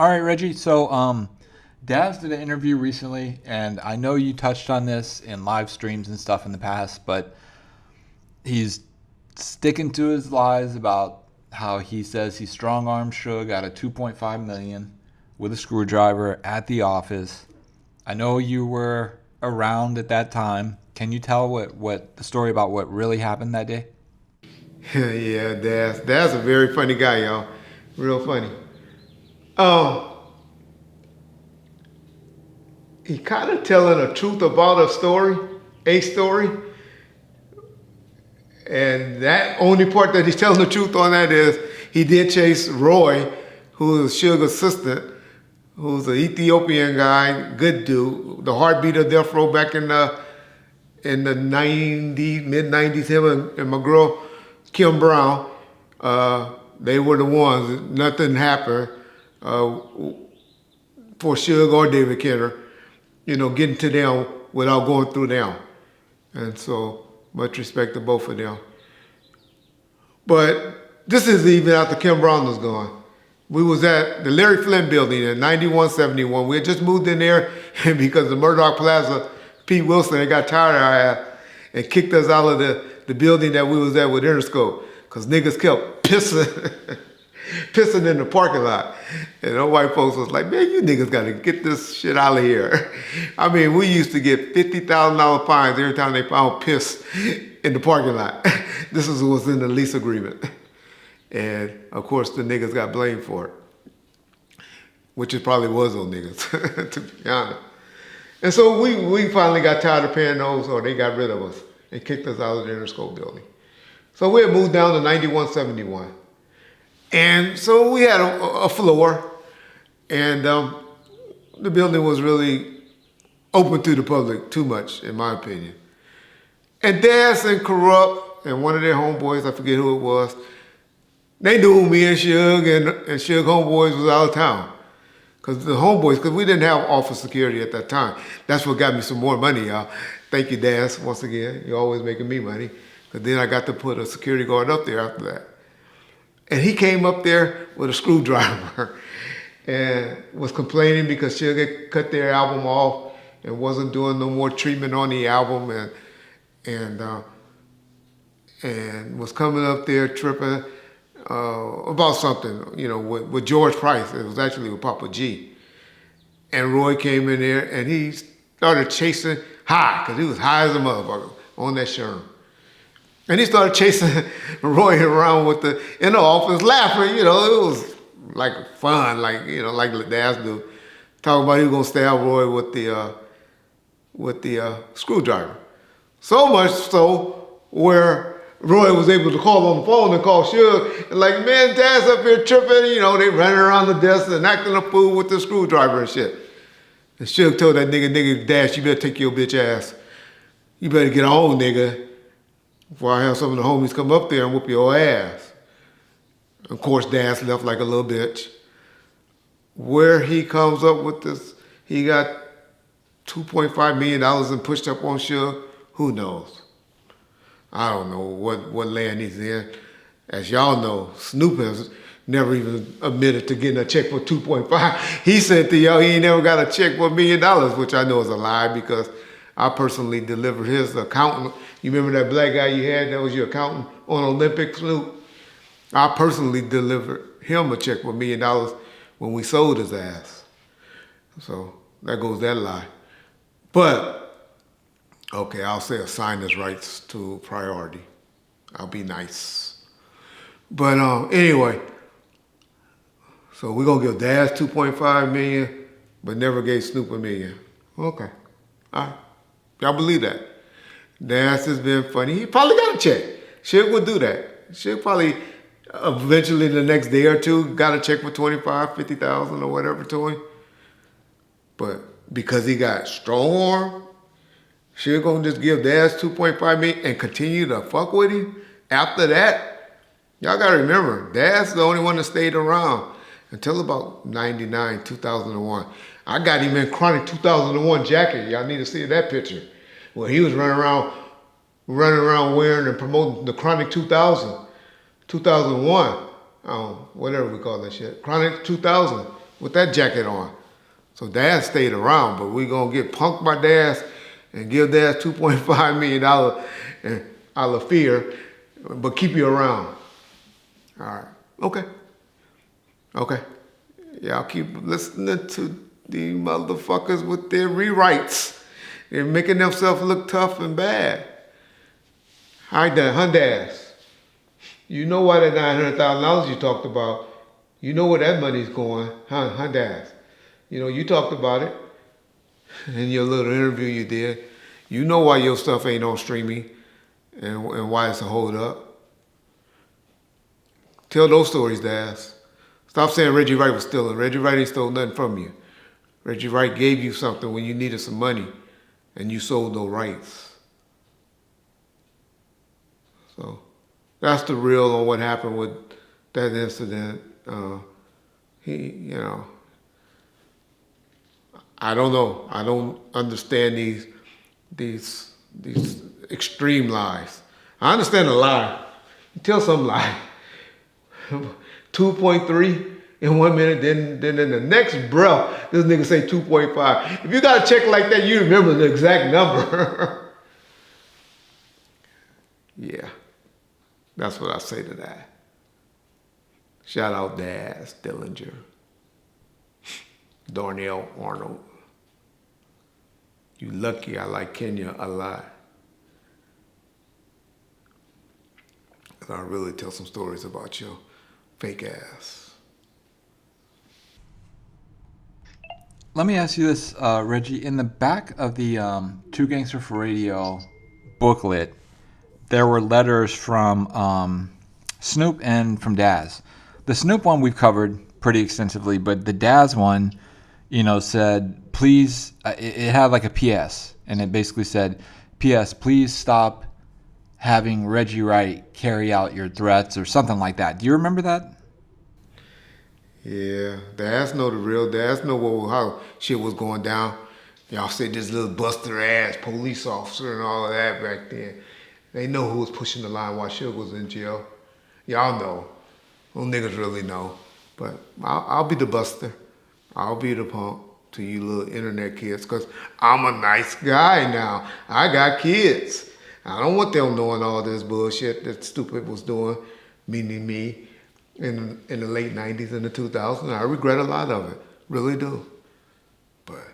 All right, Reggie. Daz did an interview recently, and I know you touched on this in live streams and stuff in the past, but he's sticking to his lies about how he says he strong armed Suge out of 2.5 million with a screwdriver at the office. I know you were around at that time. Can you tell what the story about what really happened that day? Yeah, Dad's a very funny guy, y'all. Real funny. Um, he kind of telling the truth about a story, and that only part that he's telling the truth on that is he did chase Roy, who's Suge's assistant, who's an Ethiopian guy, good dude, the heartbeat of death row back in the 90s, mid 90s. Him and my girl Kim Brown, they were the ones. Nothing happened for Suge or David Kenner, getting to them without going through them. And so much respect to both of them. But this is even after Kim Brown was gone. We was at the Larry Flynn building in 9171. We had just moved in there, and because of Murdoch Plaza, Pete Wilson had got tired of our ass and kicked us out of the building that we was at with Interscope, because niggas kept pissing in the parking lot. And the white folks was like, man, you niggas gotta get this shit out of here. I mean, we used to get $50,000 fines every time they found piss in the parking lot. This was in the lease agreement. And of course, the niggas got blamed for it, which it probably was those niggas, to be honest. And so we finally got tired of paying those, or they got rid of us and kicked us out of the Interscope building. So we had moved down to 9171. And so we had a floor, and the building was really open to the public too much, in my opinion. And Daz and Corrupt and one of their homeboys, I forget who it was, they knew me and Suge, and Suge homeboys was out of town. Because we didn't have office security at that time. That's what got me some more money, y'all. Thank you, Daz, once again. You're always making me money. Because then I got to put a security guard up there after that. And he came up there with a screwdriver and was complaining because Suge had cut their album off and wasn't doing no more treatment on the album, and was coming up there tripping about something, with George Price. It was actually with Papa G. And Roy came in there and he started chasing high, because he was high as a motherfucker on that Sherm. And he started chasing Roy around in the office, laughing. It was like fun, like Daz do. Talking about he was gonna stab Roy with the screwdriver. So much so where Roy was able to call on the phone and call Suge, and like, man, Daz up here tripping. They running around the desk and acting a fool with the screwdriver and shit. And Suge told that nigga, Daz, you better take your bitch ass. You better get on, nigga, before I have some of the homies come up there and whoop your ass. Of course, Daz left like a little bitch. Where he comes up with this, he got $2.5 million and pushed up on Suge, who knows? I don't know what land he's in. As y'all know, Snoop has never even admitted to getting a check for 2.5. He said to y'all he ain't never got a check for $1 million, which I know is a lie, because I personally delivered his accountant. You remember that black guy you had that was your accountant on Olympic, Snoop? I personally delivered him a check for $1 million when we sold his ass. So there goes that lie. But, okay, I'll say assign his rights to priority. I'll be nice. But anyway, so we're gonna give Daz 2.5 million, but never gave Snoop $1 million. Okay, all right. Y'all believe that? Daz has been funny. He probably got a check. Suge would do that. Suge probably eventually the next day or two got a check for 25, 50,000 or whatever to him. But because he got strong arm, Suge gonna just give Daz 2.5 million and continue to fuck with him after that? Y'all gotta remember, Daz the only one that stayed around until about 99, 2001. I got him in Chronic 2001 jacket. Y'all need to see that picture. Where he was running around wearing and promoting the Chronic 2000, 2001, whatever we call that shit. Chronic 2000 with that jacket on. So Daz stayed around, but we gonna get punked by Daz and give Daz $2.5 million and out of fear, but keep you around. All right. Okay. Okay. Y'all keep listening to these motherfuckers with their rewrites. They're making themselves look tough and bad. Hi, Daz. You know why that $900,000 you talked about, you know where that money's going, huh, Daz? You know, you talked about it in your little interview you did. You know why your stuff ain't on streaming and why it's a hold up. Tell those stories, Daz. Stop saying Reggie Wright was stealing. Reggie Wright ain't stole nothing from you. Reggie Wright gave you something when you needed some money and you sold those rights. So that's the real on what happened with that incident. I don't know. I don't understand these extreme lies. I understand a lie. You tell some lie. 2.3 in 1 minute, then in the next breath, this nigga say 2.5. If you got a check like that, you remember the exact number. Yeah, that's what I say to that. Shout out Daz Dillinger, Darnell Arnold. You lucky I like Kenya a lot. And I really tell some stories about your fake ass. Let me ask you this, Reggie. In the back of the Two Gangster for Radio booklet, there were letters from Snoop and from Daz. The Snoop one we've covered pretty extensively, but the Daz one, said, please, it had like a PS, and it basically said, PS, please stop having Reggie Wright carry out your threats or something like that. Do you remember that? Yeah, Daz know the real. Daz know how shit was going down. Y'all said this little buster ass police officer and all of that back then. They know who was pushing the line while Suge was in jail. Y'all know. Those niggas really know. But I'll be the buster. I'll be the punk to you little internet kids, because I'm a nice guy now. I got kids. I don't want them knowing all this bullshit that Stupid was doing, meaning me, in the late 90s and the 2000s. I regret a lot of it. Really do. But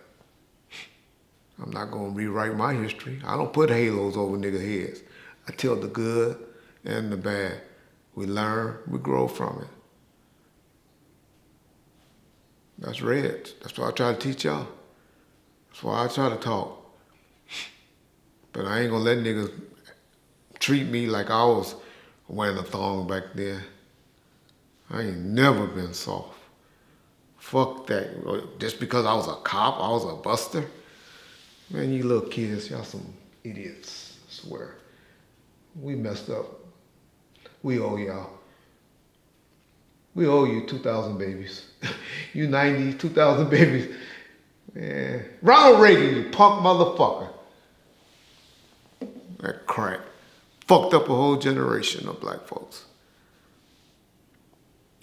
I'm not going to rewrite my history. I don't put halos over nigga heads. I tell the good and the bad. We learn, we grow from it. That's Reg. That's what I try to teach y'all. That's why I try to talk. But I ain't gonna let niggas treat me like I was wearing a thong back then. I ain't never been soft. Fuck that. Just because I was a cop, I was a buster. Man, you little kids, y'all some idiots, I swear. We messed up. We owe y'all. We owe you 2,000 babies. You 90, 2,000 babies. Man. Ronald Reagan, you punk motherfucker. That crack fucked up a whole generation of black folks.